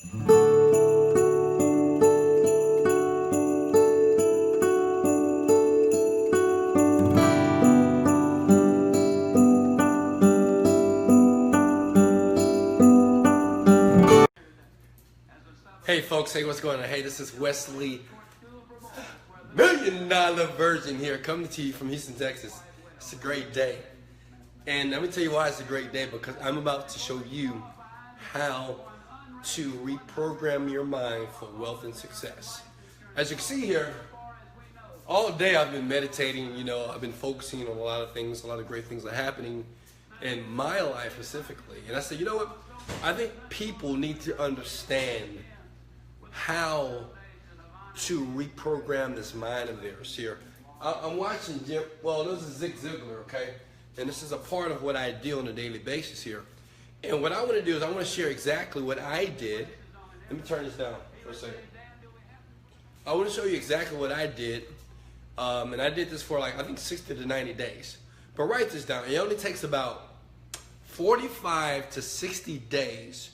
Hey folks, hey, what's going on? Hey, this is Wesley, $1,000,000 Virgin here, coming to you from Houston, Texas. It's a great day. And let me tell you why it's a great day, because I'm about to show you how to reprogram your mind for wealth and success. As you can see here, all day I've been meditating, I've been focusing on a lot of things, a lot of great things are happening in my life specifically. And I said, you know what? I think people need to understand how to reprogram this mind of theirs here. I'm watching this is Zig Ziglar, okay? And this is a part of what I do on a daily basis here. And what I want to do is I want to share exactly what I did. Let me turn this down for a second. I want to show you exactly what I did. And I did this for I think 60 to 90 days. But write this down. It only takes about 45 to 60 days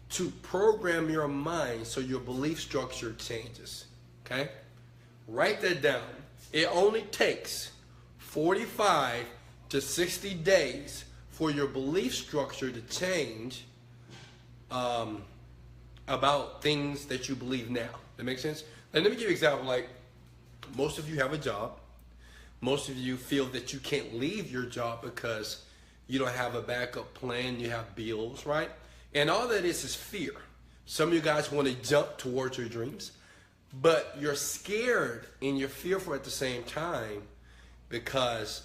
to program your mind so your belief structure changes, okay? Write that down. It only takes 45 to 60 days for your belief structure to change about things that you believe now. That makes sense? And let me give you an example. Most of you have a job. Most of you feel that you can't leave your job because you don't have a backup plan, you have bills, right? And all that is fear. Some of you guys want to jump towards your dreams, but you're scared and you're fearful at the same time because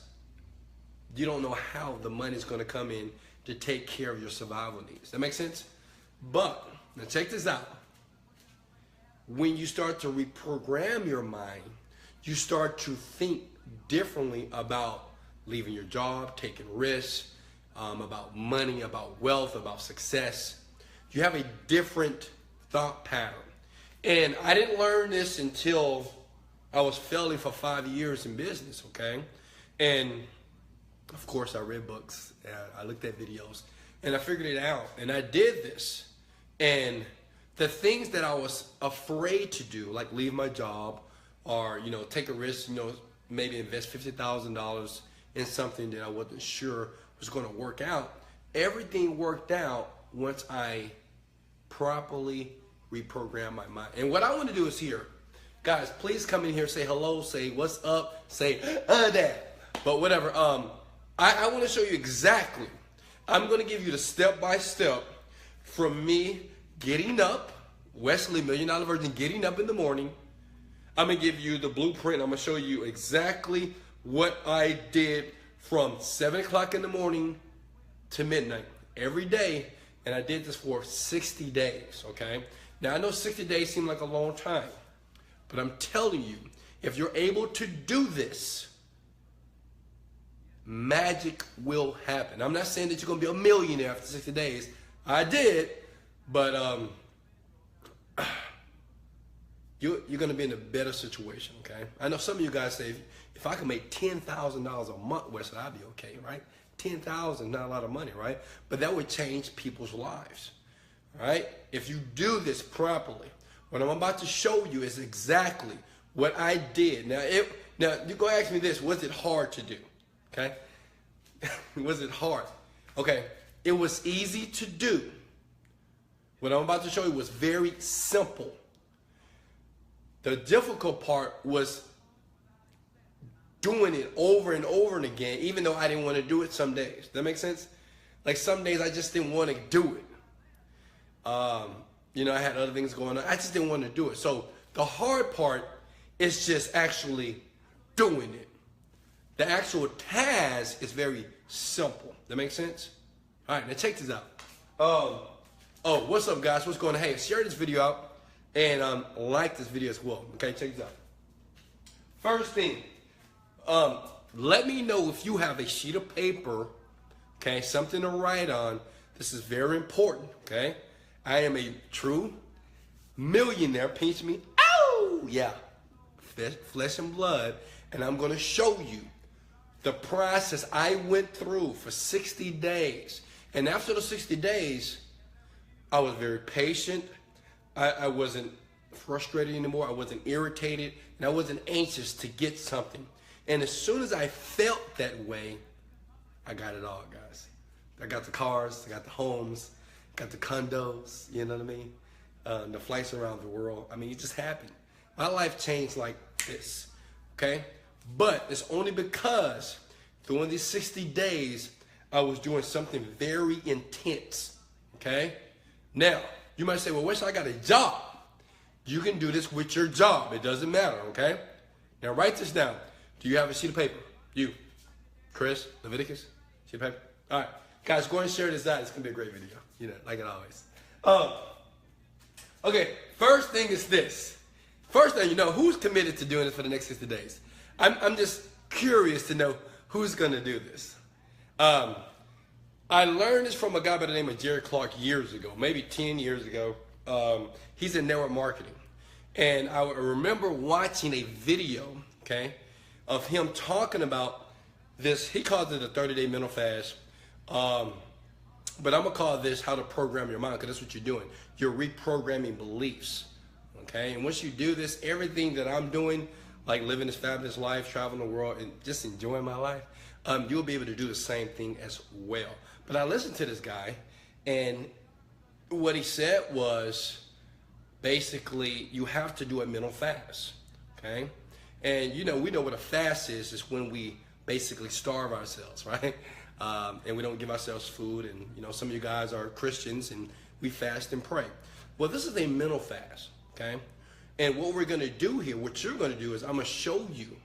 you don't know how the money's going to come in to take care of your survival needs. That makes sense? But, now check this out. When you start to reprogram your mind, you start to think differently about leaving your job, taking risks, about money, about wealth, about success. You have a different thought pattern. And I didn't learn this until I was failing for 5 years in business, okay? And of course I read books, I looked at videos, and I figured it out. And I did this. And the things that I was afraid to do, like leave my job or, take a risk, maybe invest $50,000 in something that I wasn't sure was going to work out. Everything worked out once I properly reprogrammed my mind. And what I want to do is here, guys, please come in here, say hello, say what's up, say that. But whatever. I want to show you exactly. I'm going to give you the step-by-step from me getting up, Wesley, $1,000,000 Virgin, getting up in the morning. I'm going to give you the blueprint. I'm going to show you exactly what I did from 7 o'clock in the morning to midnight every day. And I did this for 60 days, okay? Now, I know 60 days seem like a long time, but I'm telling you, if you're able to do this, magic will happen. I'm not saying that you're going to be a millionaire after 60 days. I did, but you're going to be in a better situation, okay? I know some of you guys say, if I can make $10,000 a month, Wesley, I'd be okay, right? 10,000, not a lot of money, right? But that would change people's lives, right? If you do this properly, what I'm about to show you is exactly what I did. Now you're going to ask me this, was it hard to do, okay? Was it hard? Okay, it was easy to do. What I'm about to show you was very simple. The difficult part was doing it over and over and again, even though I didn't want to do it some days. That makes sense? Like some days I just didn't want to do it. I had other things going on. I just didn't want to do it. So the hard part is just actually doing it. The actual task is very simple. That makes sense? All right, now check this out. What's up, guys? What's going on? Hey, share this video out and like this video as well. Okay, check this out. First thing, let me know if you have a sheet of paper, okay, something to write on. This is very important, okay? I am a true millionaire. Pinch me. Ow! Yeah. Flesh and blood. And I'm going to show you the process I went through for 60 days. And after the 60 days, I was very patient, I wasn't frustrated anymore. I wasn't irritated, and I wasn't anxious to get something. And as soon as I felt that way, I got it all, guys. I got the cars, I got the homes, got the condos, you know what I mean? The flights around the world. I mean, it just happened. My life changed like this, okay? But it's only because during these 60 days, I was doing something very intense, okay? Now, you might say, well, Wes, I got a job. You can do this with your job. It doesn't matter, okay? Now, write this down. Do you have a sheet of paper? You, Chris, Leviticus, sheet of paper? All right. Guys, go ahead and share this out. It's going to be a great video, you know, like it always. Okay, first thing is this. First thing, you know, who's committed to doing this for the next 60 days? I'm just curious to know who's going to do this. I learned this from a guy by the name of Jerry Clark years ago, maybe 10 years ago. He's in network marketing. And I remember watching a video, okay, of him talking about this. He calls it a 30-day mental fast. But I'm going to call this how to program your mind, because that's what you're doing. You're reprogramming beliefs, okay? And once you do this, everything that I'm doing, like living this fabulous life, traveling the world, and just enjoying my life, you'll be able to do the same thing as well. But I listened to this guy, and what he said was basically you have to do a mental fast, okay? And you know, we know what a fast is when we basically starve ourselves, right? And we don't give ourselves food, and you know, some of you guys are Christians and we fast and pray. Well, this is a mental fast, okay? And what we're gonna do here, what you're gonna do is I'm gonna show you,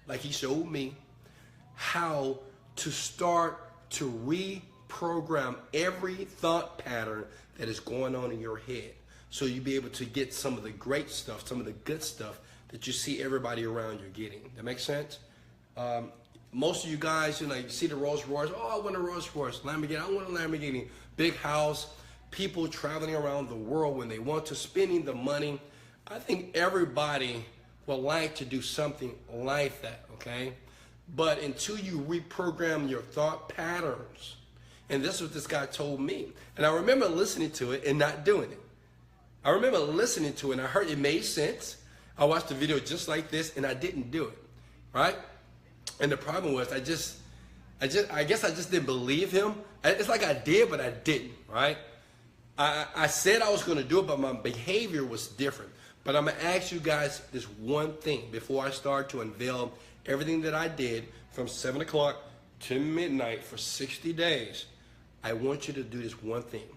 like he showed me, how to start to reprogram every thought pattern that is going on in your head. So you'll be able to get some of the great stuff, some of the good stuff that you see everybody around you getting. That makes sense? Most of you guys, you know, you see the Rolls Royce. Oh, I want a Rolls Royce, Lamborghini. I want a Lamborghini. Big house. People traveling around the world when they want to, spending the money. I think everybody would like to do something like that, okay? But until you reprogram your thought patterns, and this is what this guy told me, and I remember listening to it and not doing it. I remember listening to it and I heard it made sense. I watched the video just like this and I didn't do it, right? And the problem was I guess I just didn't believe him. It's like I did, but I didn't, right? I said I was going to do it, but my behavior was different. But I'm going to ask you guys this one thing before I start to unveil everything that I did from 7 o'clock to midnight for 60 days. I want you to do this one thing.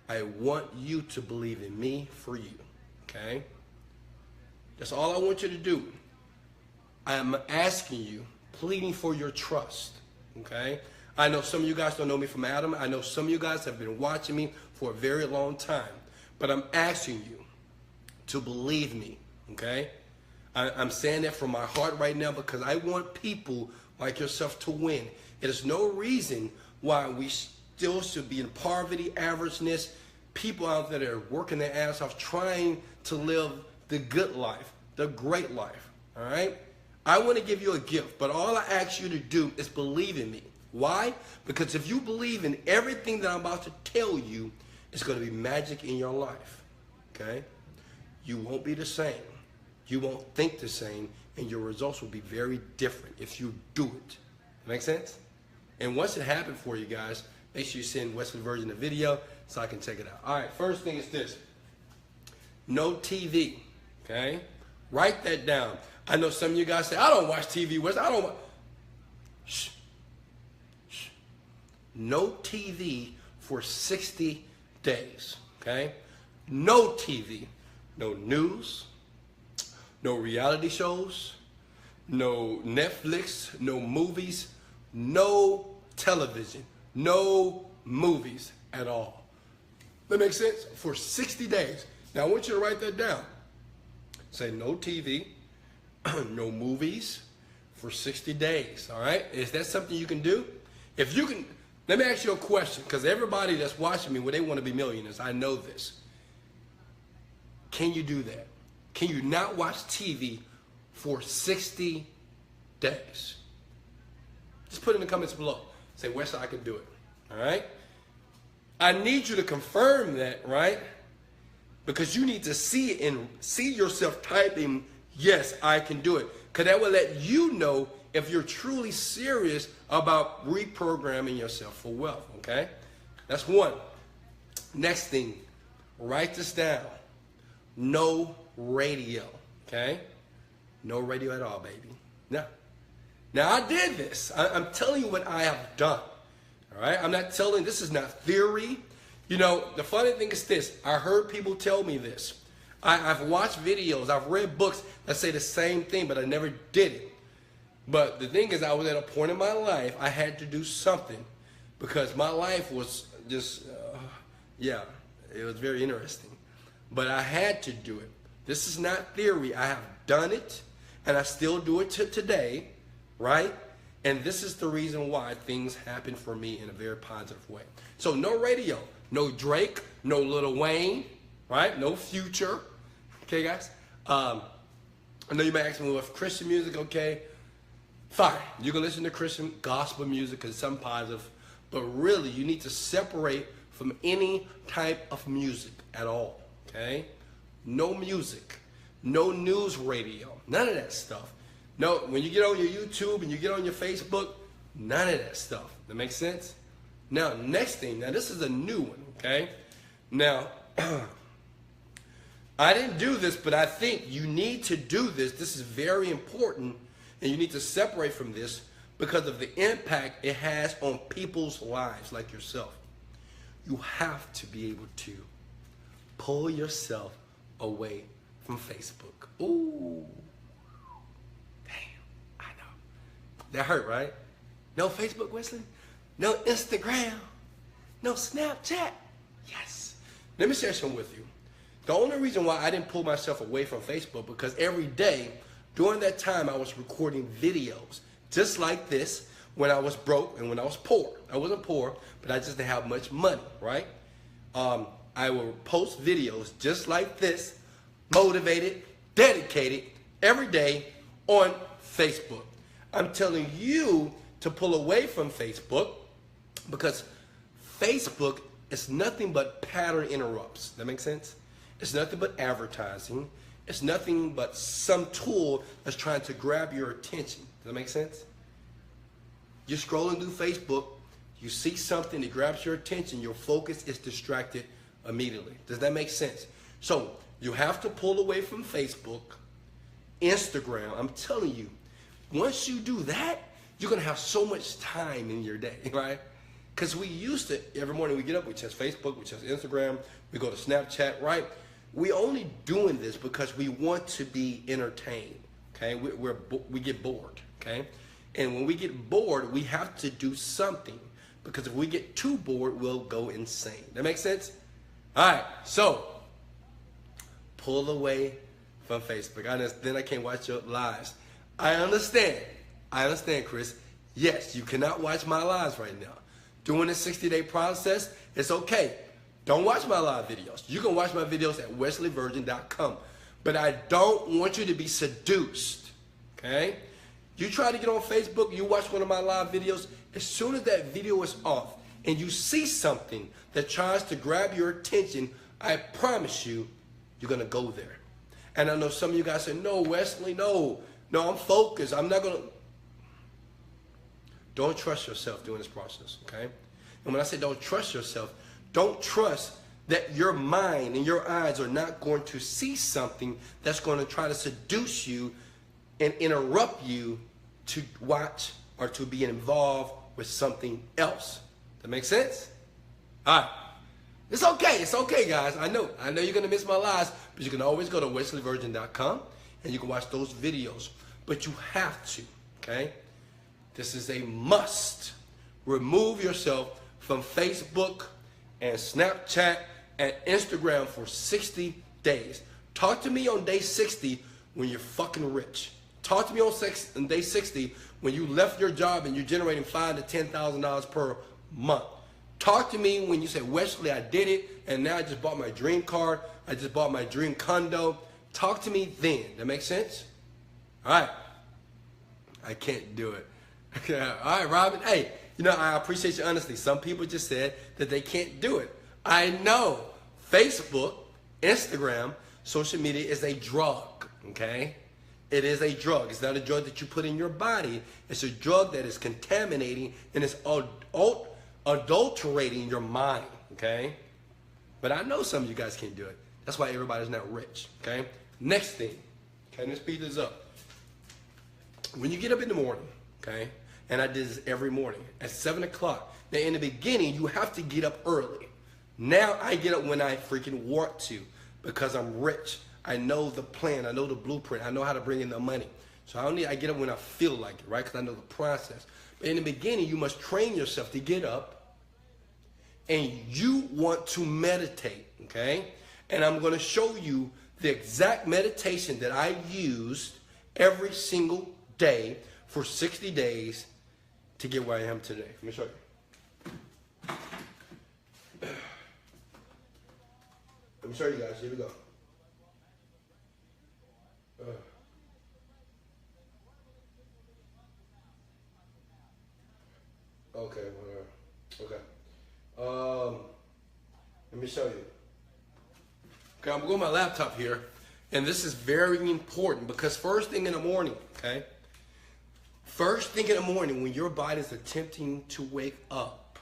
I want you to believe in me for you, okay? That's all I want you to do. I'm asking you, pleading for your trust, okay? I know some of you guys don't know me from Adam. I know some of you guys have been watching me for a very long time. But I'm asking you to believe me, okay? I'm saying that from my heart right now because I want people like yourself to win. There's no reason why we still should be in poverty, averageness, people out there that are working their ass off trying to live the good life, the great life, all right? I want to give you a gift, but all I ask you to do is believe in me. Why? Because if you believe in everything that I'm about to tell you, it's going to be magic in your life, okay? You won't be the same. You won't think the same, and your results will be very different if you do it. Make sense? And once it happened for you guys, make sure you send Wesley Virgin a video so I can check it out. All right, first thing is this. No TV, okay? Write that down. I know some of you guys say, I don't watch TV, Wes. I don't watch. Shh. Shh. No TV for 60 days, okay? No TV. No news. No reality shows. No Netflix. No movies. No television. No movies at all. That makes sense? For 60 days. Now, I want you to write that down. Say no TV. No movies for 60 days, all right? Is that something you can do? If you can, let me ask you a question, because everybody that's watching me, well, they want to be millionaires. I know this. Can you do that? Can you not watch TV for 60 days? Just put in the comments below. Say, Wes, I can do it, all right? I need you to confirm that, right? because you need to see it and see yourself typing, yes, I can do it. Because that will let you know if you're truly serious about reprogramming yourself for wealth, okay? That's one. Next thing, write this down. No radio, okay? No radio at all, baby. No. Now, I did this. I'm telling you what I have done, all right? I'm not telling, this is not theory. You know, the funny thing is this. I heard people tell me this. I've watched videos, I've read books that say the same thing, but I never did it. But the thing is, I was at a point in my life, I had to do something because my life was just, yeah, it was very interesting. But I had to do it. This is not theory. I have done it, and I still do it to today, right? And this is the reason why things happen for me in a very positive way. So no radio, no Drake, no Lil Wayne, right? No Future. Okay, guys? I know you may ask me, well, if Christian music, okay, fine. You can listen to Christian gospel music because it's something positive. But really, you need to separate from any type of music at all, okay? No music, no news radio, none of that stuff. No, when you get on your YouTube and you get on your Facebook, none of that stuff. That makes sense? Now, next thing, now this is a new one, okay? Now, I didn't do this, but I think you need to do this. This is very important, and you need to separate from this because of the impact it has on people's lives like yourself. You have to be able to pull yourself away from Facebook. Ooh. Damn, I know. That hurt, right? No Facebook, Wesley? No Instagram? No Snapchat? Yes. Let me share something with you. The only reason why I didn't pull myself away from Facebook because every day during that time I was recording videos just like this when I was broke and when I was poor. I wasn't poor, but I just didn't have much money, right? I will post videos just like this, motivated, dedicated, every day on Facebook. I'm telling you to pull away from Facebook because Facebook is nothing but pattern interrupts. That makes sense? It's nothing but advertising. It's nothing but some tool that's trying to grab your attention. Does that make sense? You're scrolling through Facebook, you see something that grabs your attention, your focus is distracted immediately. Does that make sense? So you have to pull away from Facebook, Instagram. I'm telling you, once you do that, you're going to have so much time in your day, right? Because we used to, every morning we get up, we check Facebook, we check Instagram, we go to Snapchat, right? We only doing this because we want to be entertained, okay? We get bored, okay? And when we get bored, we have to do something because if we get too bored, we'll go insane. That makes sense? All right, so pull away from Facebook. Then I can't watch your lives. I understand, Chris. Yes, you cannot watch my lives right now. Doing this 60-day process, it's okay. Don't watch my live videos. You can watch my videos at wesleyvirgin.com. But I don't want you to be seduced, okay? You try to get on Facebook, you watch one of my live videos, as soon as that video is off and you see something that tries to grab your attention, I promise you, you're going to go there. And I know some of you guys say, no, Wesley, no, I'm focused. I'm not going to. Don't trust yourself during this process, okay? And when I say don't trust yourself, don't trust that your mind and your eyes are not going to see something that's going to try to seduce you and interrupt you to watch or to be involved with something else. That makes sense? All right. It's okay, guys. I know you're going to miss my lives, but you can always go to wesleyvirgin.com and you can watch those videos. But you have to, okay? This is a must. Remove yourself from Facebook and Snapchat and Instagram for 60 days. Talk to me on day 60 when you're fucking rich. Talk to me on day 60 when you left your job and you're generating $5,000 to $10,000 per month. Talk to me when you say, Wesley, I did it, and now I just bought my dream car. I just bought my dream condo. Talk to me then. That makes sense? All right. I can't do it. Okay. All right, Robin. Hey, I appreciate your honesty. Some people just said that they can't do it. I know Facebook Instagram, social media is a drug, okay? It is a drug. It's not a drug that you put in your body. It's a drug that is contaminating and it's adulterating your mind, okay? But I know some of you guys can't do it. That's why everybody's not rich, okay? Next thing, okay, let's speed this up. When you get up in the morning, okay, and I did this every morning at 7 o'clock. Now, in the beginning, you have to get up early. Now, I get up when I freaking want to because I'm rich. I know the plan. I know the blueprint. I know how to bring in the money. So I get up when I feel like it, right? Because I know the process. But in the beginning, you must train yourself to get up and you want to meditate, okay? And I'm going to show you the exact meditation that I used every single day for 60 days to get where I am today. Let me show you. Let me show you guys. Here we go. Okay, let me show you. Okay, I'm going to my laptop here, and this is very important because first thing in the morning, okay? First thing in the morning, when your body is attempting to wake up,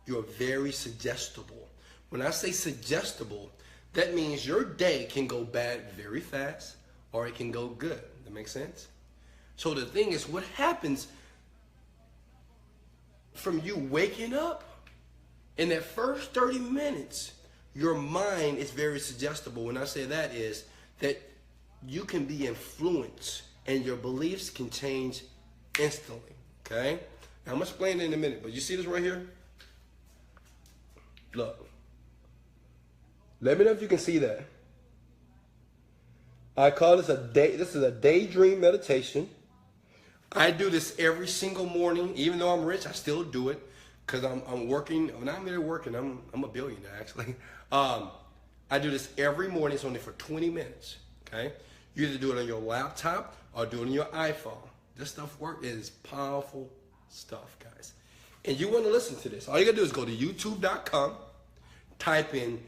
you're very suggestible. When I say suggestible, that means your day can go bad very fast or it can go good. That makes sense? So the thing is, what happens from you waking up, in that first 30 minutes, your mind is very suggestible. When I say that is that you can be influenced and your beliefs can change instantly, okay? Now, I'm going to explain it in a minute, but you see this right here? Look. Let me know if you can see that. I call this this is a daydream meditation. I do this every single morning. Even though I'm rich, I still do it because I'm working. When I'm there working, I'm a billionaire, actually. I do this every morning. It's only for 20 minutes, okay? You either do it on your laptop or do it on your iPhone. This stuff is powerful stuff, guys. And you want to listen to this. All you got to do is go to youtube.com, type in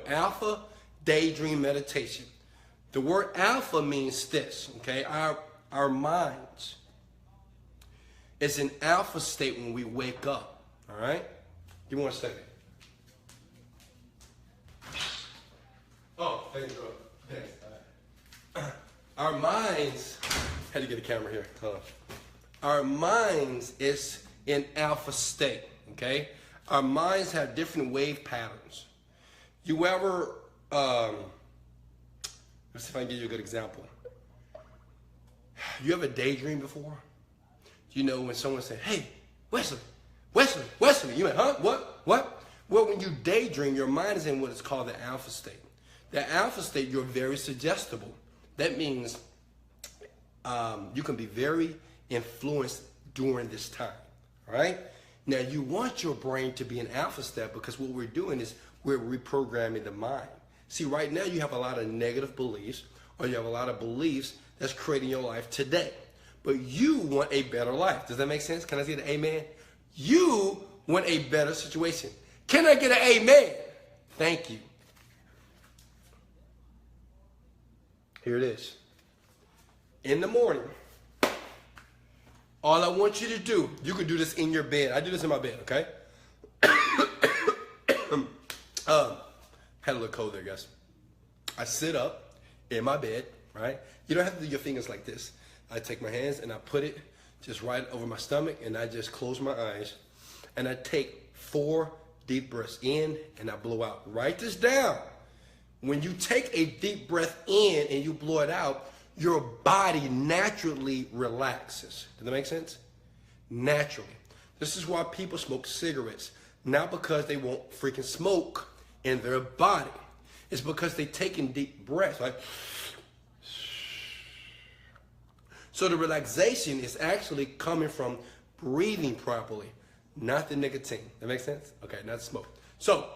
Alpha Daydream Meditation. The word alpha means this, okay? Our minds is in alpha state when we wake up, all right? Give me 1 second. Oh, thank you. Thanks. All right. Our minds, had to get a camera here. Hold on. Our minds is in alpha state, okay? Our minds have different wave patterns. You ever, let's see if I can give you a good example. You ever daydream before? You know when someone said, hey, Wesley, you went, huh? What? Well, when you daydream, your mind is in what is called the alpha state. The alpha state, you're very suggestible. That means you can be very influenced during this time, all right? Now, you want your brain to be in alpha state because what we're doing is we're reprogramming the mind. See, right now you have a lot of negative beliefs or you have a lot of beliefs that's creating your life today. But you want a better life. Does that make sense? Can I get an amen? You want a better situation. Can I get an amen? Thank you. Here it is. In the morning, all I want you to do, you can do this in your bed. I do this in my bed, okay? Had a little cold there, guys. I sit up in my bed, right? You don't have to do your fingers like this. I take my hands and I put it just right over my stomach and I just close my eyes and I take 4 deep breaths in and I blow out. Write this down. When you take a deep breath in and you blow it out, your body naturally relaxes. Does that make sense? Naturally. This is why people smoke cigarettes. Not because they won't freaking smoke in their body. It's because they take in deep breaths, right? So the relaxation is actually coming from breathing properly, not the nicotine. That makes sense? Okay, not the smoke. So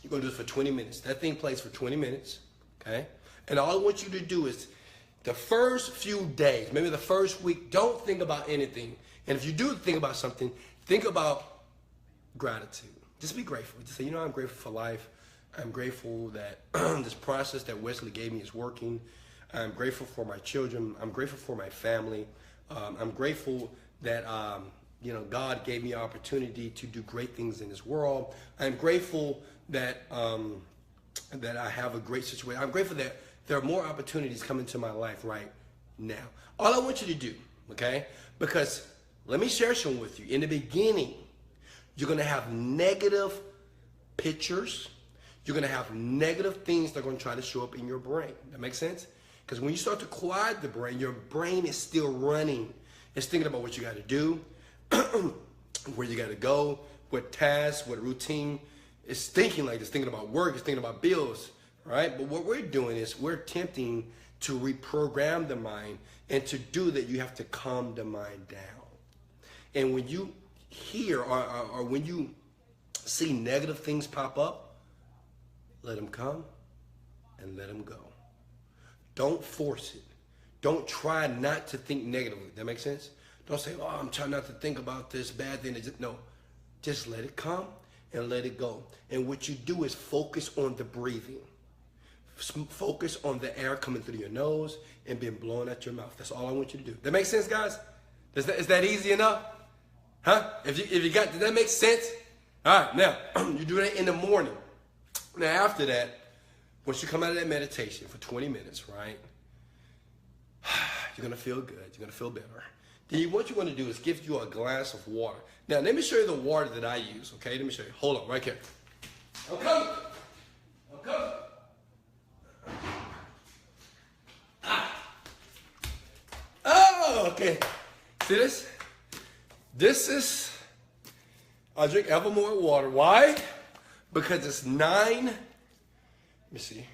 you're going to do this for 20 minutes. That thing plays for 20 minutes, okay? And all I want you to do is the first few days, maybe the first week, don't think about anything. And if you do think about something, think about gratitude. Just be grateful. Just say, you know, I'm grateful for life. I'm grateful that this process that Wesley gave me is working. I'm grateful for my children. I'm grateful for my family. I'm grateful that God gave me an opportunity to do great things in this world. I'm grateful that that I have a great situation. I'm grateful that there are more opportunities coming to my life right now. All I want you to do, okay? Because let me share some with you. In the beginning, you're going to have negative pictures. You're going to have negative things that are going to try to show up in your brain. That makes sense? Because when you start to quiet the brain, your brain is still running. It's thinking about what you got to do, where you got to go, what tasks, what routine. It's thinking like it's thinking about work. It's thinking about bills, right? But what we're doing is we're attempting to reprogram the mind, and to do that, you have to calm the mind down. And when you hear or when you see negative things pop up, let them come and let them go. Don't force it. Don't try not to think negatively. That makes sense? Don't say, oh, I'm trying not to think about this bad thing. No, just let it come and let it go. And what you do is focus on the breathing. Focus on the air coming through your nose and being blown out your mouth. That's all I want you to do. That makes sense, guys? Is that easy enough? Huh? If you got, does that make sense? All right, now, you do that in the morning. Now, after that, once you come out of that meditation for 20 minutes, right, you're going to feel good. You're going to feel better. Then what you're going to do is give you a glass of water. Now, let me show you the water that I use, okay? Let me show you. Hold on, right here. I'm coming. I'm coming. Oh, okay. See this? This is, I drink Evermore water. Why? Because it's 9, let me see.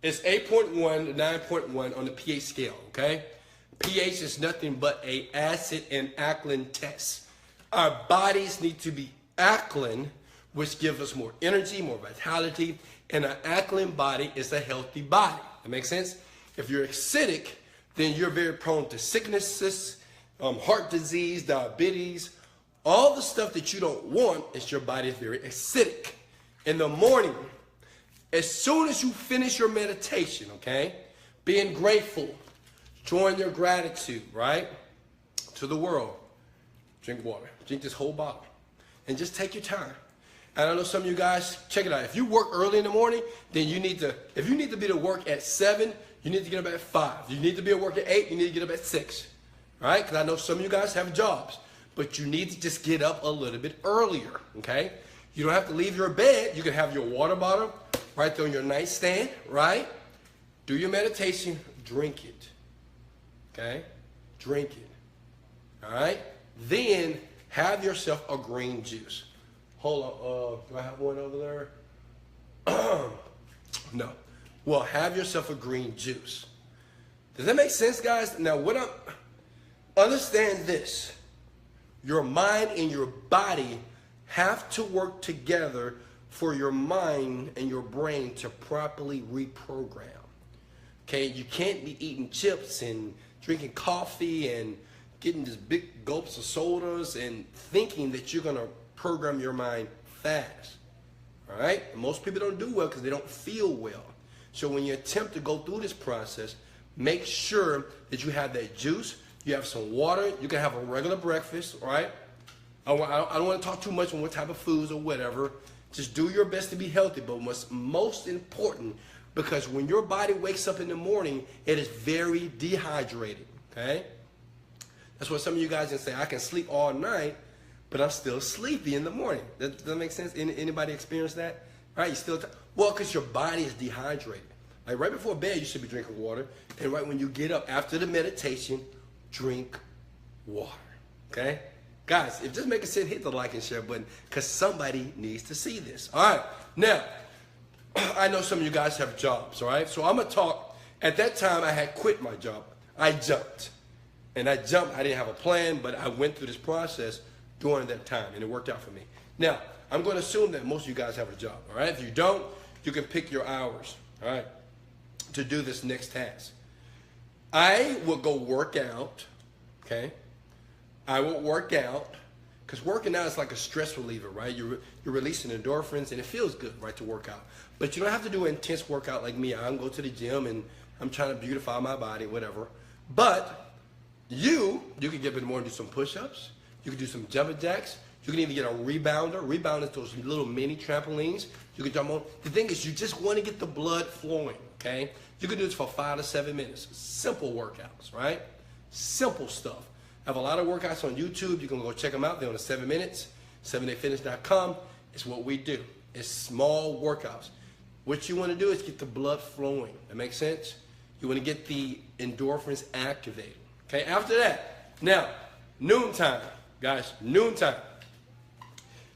It's 8.1 to 9.1 on the pH scale, okay? pH is nothing but a acid and alkaline test. Our bodies need to be alkaline, which gives us more energy, more vitality, and an alkaline body is a healthy body. That makes sense? If you're acidic, then you're very prone to sicknesses, heart disease, diabetes, all the stuff that you don't want is your body is very acidic. In the morning, as soon as you finish your meditation, okay, being grateful, showing your gratitude, right, to the world, drink water. Drink this whole bottle. And just take your time. And I know some of you guys, check it out. If you work early in the morning, then if you need to be to work at 7, you need to get up at 5. You need to be at work at 8, you need to get up at 6. Right? Because I know some of you guys have jobs. But you need to just get up a little bit earlier. Okay? You don't have to leave your bed. You can have your water bottle right there on your nightstand. Right? Do your meditation. Drink it. Okay? Drink it. All right? Then have yourself a green juice. Hold on. Do I have one over there? No. Well, have yourself a green juice. Does that make sense, guys? Now, understand this. Your mind and your body have to work together for your mind and your brain to properly reprogram. Okay? You can't be eating chips and drinking coffee and getting these big gulps of sodas and thinking that you're going to program your mind fast. All right? And most people don't do well because they don't feel well. So when you attempt to go through this process, make sure that you have that juice, you have some water, you can have a regular breakfast, all right? I don't want to talk too much on what type of foods or whatever. Just do your best to be healthy. But what's most important, because when your body wakes up in the morning, it is very dehydrated, okay? That's what some of you guys can say, I can sleep all night, but I'm still sleepy in the morning. Does that make sense? Anybody experience that? Right? You still, well, because your body is dehydrated. Like right before bed, you should be drinking water. And right when you get up after the meditation, drink water. Okay? Guys, if just make a sense, hit the like and share button because somebody needs to see this. All right. Now, I know some of you guys have jobs, all right? So I'm going to talk. At that time, I had quit my job. I jumped. And I jumped. I didn't have a plan, but I went through this process during that time, and it worked out for me. Now, I'm going to assume that most of you guys have a job, all right? If you don't, you can pick your hours, all right, to do this next task. I will go work out, okay? I will work out, Because working out is like a stress reliever, right? You're releasing endorphins, and it feels good, right, to work out. But you don't have to do an intense workout like me. I don't go to the gym, and I'm trying to beautify my body, whatever. But you can get up in the morning and do some push-ups. You can do some jumping jacks. You can even get a rebounder. Rebounder is those little mini trampolines you can jump on. The thing is, you just want to get the blood flowing, okay? You can do this for 5 to 7 minutes. Simple workouts, right? Simple stuff. I have a lot of workouts on YouTube. You can go check them out. They're on the 7 minutes, 7dayfitness.com. It's what we do. It's small workouts. What you want to do is get the blood flowing. That makes sense? You want to get the endorphins activated. Okay, after that, now, noontime, guys, noontime.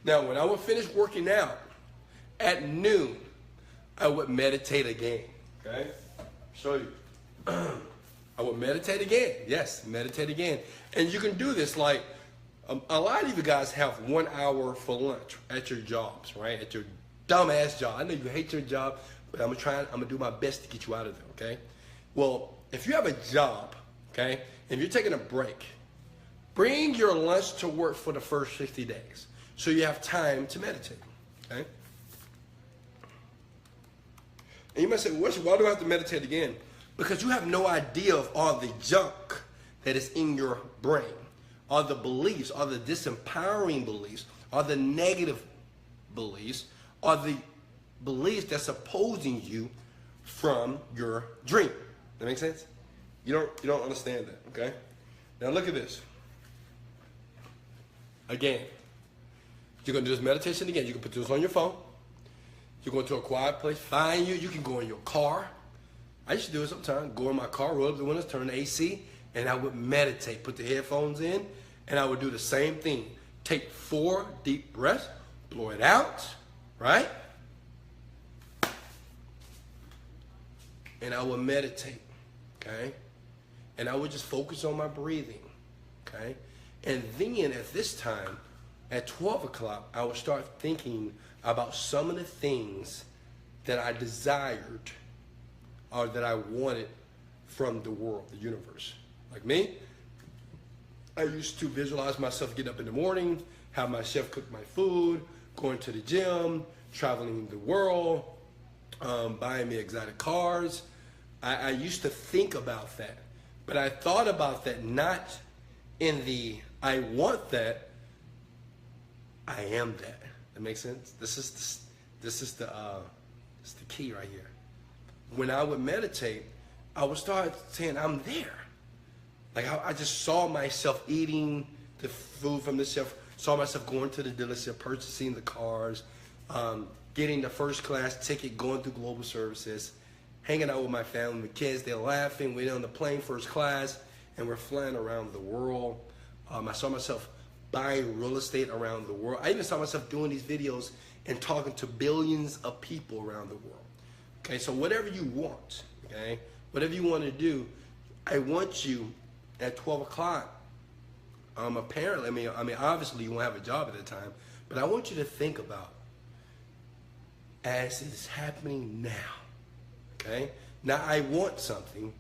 Now, when I would finish working out at noon, I would meditate again. Okay, show you. I would meditate again. Yes, meditate again. And you can do this like a lot of you guys have 1 hour for lunch at your jobs, right? At your dumbass job. I know you hate your job, but I'm gonna do my best to get you out of there, okay? Well, if you have a job, okay, and you're taking a break, bring your lunch to work for the first 60 days so you have time to meditate, okay? And you might say, why do I have to meditate again? Because you have no idea of all the junk that is in your brain, all the beliefs, all the disempowering beliefs, all the negative beliefs, all the beliefs that's opposing you from your dream. That make sense? You don't understand that, okay? Now look at this. Again, you're gonna do this meditation again. You can put this on your phone. You go to a quiet place, you can go in your car. I used to do it sometimes, go in my car, roll up the windows, turn the AC, and I would meditate, put the headphones in, and I would do the same thing. Take 4 deep breaths, blow it out, right? And I would meditate, okay? And I would just focus on my breathing, okay? And then at this time, at 12 o'clock, I would start thinking about some of the things that I desired or that I wanted from the world, the universe. Like me, I used to visualize myself getting up in the morning, have my chef cook my food, going to the gym, traveling the world, buying me exotic cars. I used to think about that, but I thought about that not in the I want that, I am that. That makes sense? This is the key right here. When I would meditate, I would start saying, I'm there. Like I just saw myself eating the food from the chef, saw myself going to the dealership, purchasing the cars, getting the first class ticket, going through global services, hanging out with my family, my kids, they're laughing, we're on the plane first class, and we're flying around the world. I saw myself buying real estate around the world. I even saw myself doing these videos and talking to billions of people around the world. Okay, so whatever you want, okay, whatever you want to do, I want you at 12 o'clock, apparently, I mean, obviously you won't have a job at the time, but I want you to think about as it's happening now, okay? Now I want something,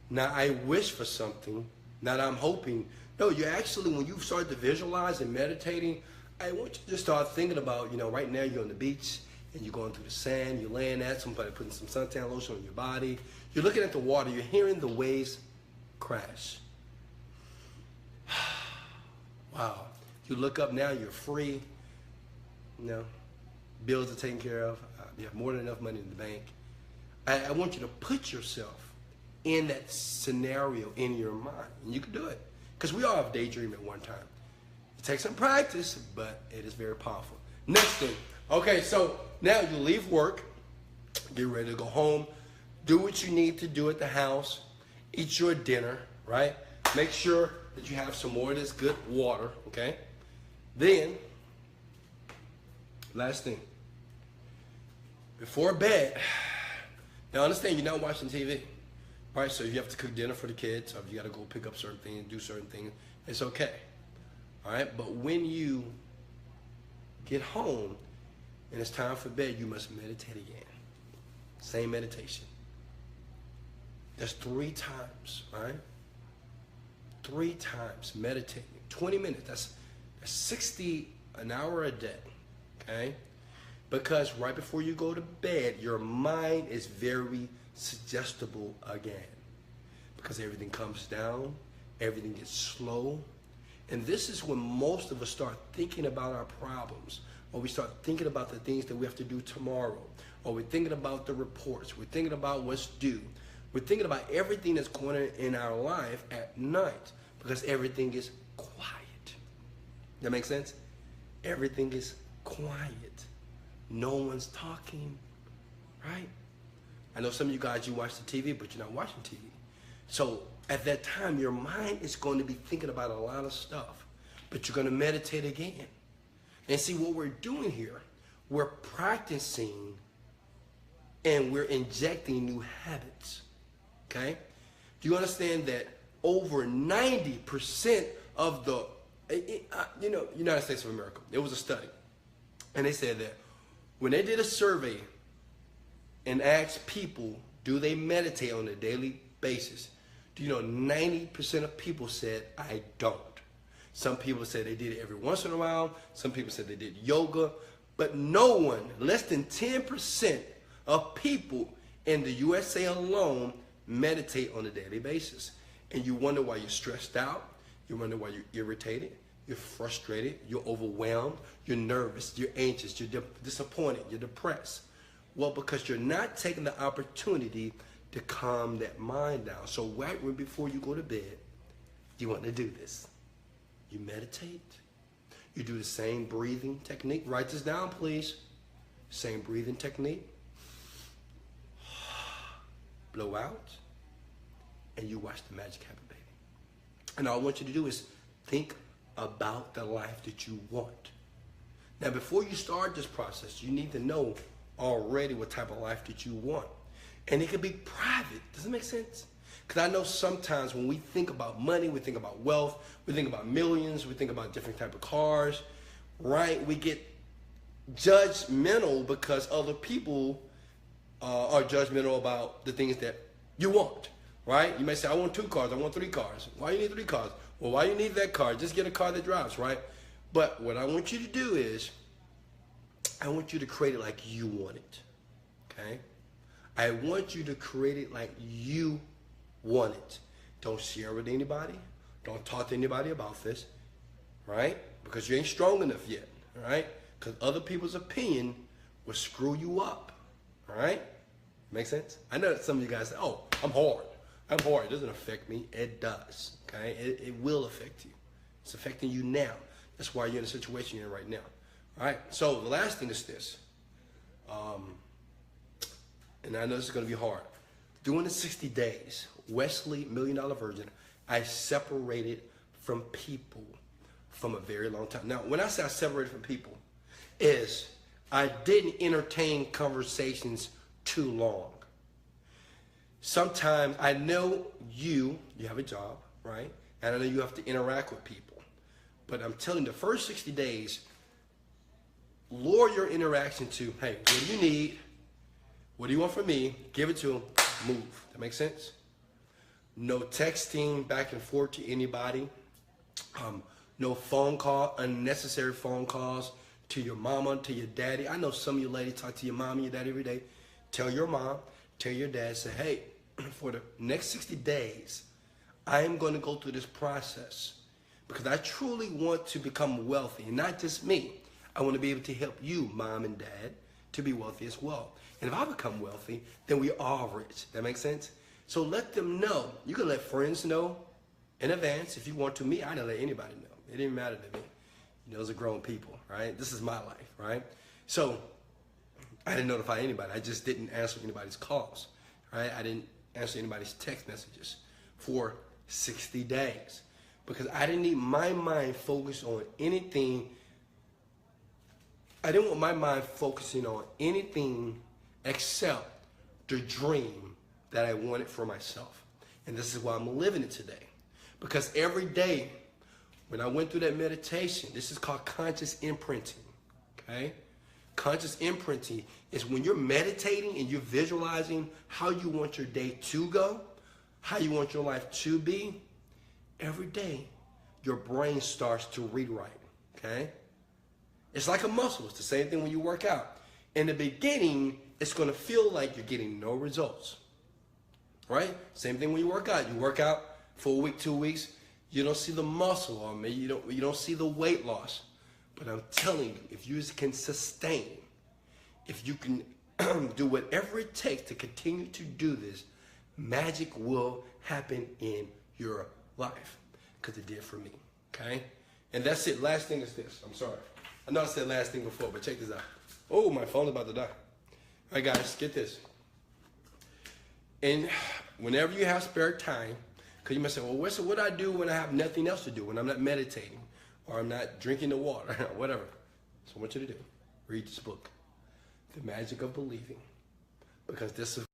now I wish for something, now I'm hoping. No, you actually, when you start to visualize and meditating, I want you to start thinking about, right now you're on the beach and you're going through the sand, you're laying there, somebody putting some suntan lotion on your body, you're looking at the water, you're hearing the waves crash. Wow. You look up now, you're free, bills are taken care of, you have more than enough money in the bank. I want you to put yourself in that scenario in your mind, and you can do it. Because we all have daydream at one time. It takes some practice, but it is very powerful. Next thing. Okay, so now you leave work, get ready to go home, do what you need to do at the house, eat your dinner, right? Make sure that you have some more of this good water, okay? Then, last thing. Before bed, now understand you're not watching TV. Right, so if you have to cook dinner for the kids, or if you got to go pick up certain things, do certain things, it's okay. All right, but when you get home and it's time for bed, you must meditate again. Same meditation. That's 3 times, all right? 3 times meditating. 20 minutes, 60 an hour a day, okay? Because right before you go to bed, your mind is very suggestible again. Because everything comes down, everything gets slow. And this is when most of us start thinking about our problems, or we start thinking about the things that we have to do tomorrow, or we're thinking about the reports, we're thinking about what's due. We're thinking about everything that's going on in our life at night because everything is quiet. That makes sense? Everything is quiet. No one's talking, right? I know some of you guys, you watch the TV, but you're not watching TV. So at that time, your mind is going to be thinking about a lot of stuff, but you're going to meditate again. And see what we're doing here, we're practicing and we're injecting new habits, okay? Do you understand that over 90% of the, United States of America, there was a study, and they said that when they did a survey and asked people, do they meditate on a daily basis? Do you know 90% of people said, I don't. Some people said they did it every once in a while. Some people said they did yoga. But no one, less than 10% of people in the USA alone meditate on a daily basis. And you wonder why you're stressed out. You wonder why you're irritated. You're frustrated. You're overwhelmed. You're nervous. You're anxious. You're disappointed. You're depressed. Well, because you're not taking the opportunity to calm that mind down. So right before you go to bed, you want to do this. You meditate. You do the same breathing technique. Write this down, please. Same breathing technique. Blow out. And you watch the magic happen, baby. And all I want you to do is think about the life that you want. Now, before you start this process, you need to know already what type of life that you want. And it could be private. Does it make sense? Because I know sometimes when we think about money, we think about wealth, we think about millions, we think about different type of cars, right? We get judgmental because other people are judgmental about the things that you want, right? You may say, I want 2 cars, I want 3 cars. Why you need 3 cars? Well, why you need that car? Just get a car that drives, right? But what I want you to do is, I want you to create it like you want it, okay? I want you to create it like you want it. Don't share with anybody. Don't talk to anybody about this, right? Because you ain't strong enough yet, all right? Because other people's opinion will screw you up, all right? Make sense? I know that some of you guys say, oh, I'm hard. I'm hard. It doesn't affect me. It does, okay? It will affect you. It's affecting you now. That's why you're in the situation you're in right now, all right? So the last thing is this. And I know this is going to be hard. During the 60 days, Wesley, $1 Million Virgin, I separated from people from a very long time. Now, when I say I separated from people, is I didn't entertain conversations too long. Sometimes I know you have a job, right? And I know you have to interact with people. But I'm telling you, the first 60 days, lower your interaction to, hey, what do you need? What do you want from me? Give it to them. Move. That makes sense? No texting back and forth to anybody. No phone call, unnecessary phone calls to your mama, to your daddy. I know some of you ladies talk to your mom and your daddy every day. Tell your mom, tell your dad, say, hey, for the next 60 days, I am going to go through this process because I truly want to become wealthy. And not just me. I want to be able to help you, mom and dad, to be wealthy as well. And if I become wealthy, then we are rich. That makes sense? So let them know. You can let friends know in advance if you want to. Me, I didn't let anybody know. It didn't matter to me. You know, those are grown people, right? This is my life, right? So I didn't notify anybody. I just didn't answer anybody's calls, right? I didn't answer anybody's text messages for 60 days because I didn't need my mind focused on anything. I didn't want my mind focusing on anything except the dream that I wanted for myself. And this is why I'm living it today. Because every day when I went through that meditation, this is called conscious imprinting, okay? Conscious imprinting is when you're meditating and you're visualizing how you want your day to go, how you want your life to be. Every day, your brain starts to rewrite. okay? It's like a muscle. It's the same thing when you work out. In the beginning, it's going to feel like you're getting no results, right? Same thing when you work out. You work out for a week, 2 weeks, you don't see the muscle, or maybe you don't see the weight loss. But I'm telling you, if you can sustain, if you can do whatever it takes to continue to do this, magic will happen in your life, because it did for me, okay? And that's it. Last thing is this. I'm sorry. I know I said last thing before, but check this out. Oh, my phone is about to die. All right, guys, get this. And whenever you have spare time, because you might say, well, what do I do when I have nothing else to do, when I'm not meditating, or I'm not drinking the water, whatever. So I want you to do, read this book, The Magic of Believing, because this is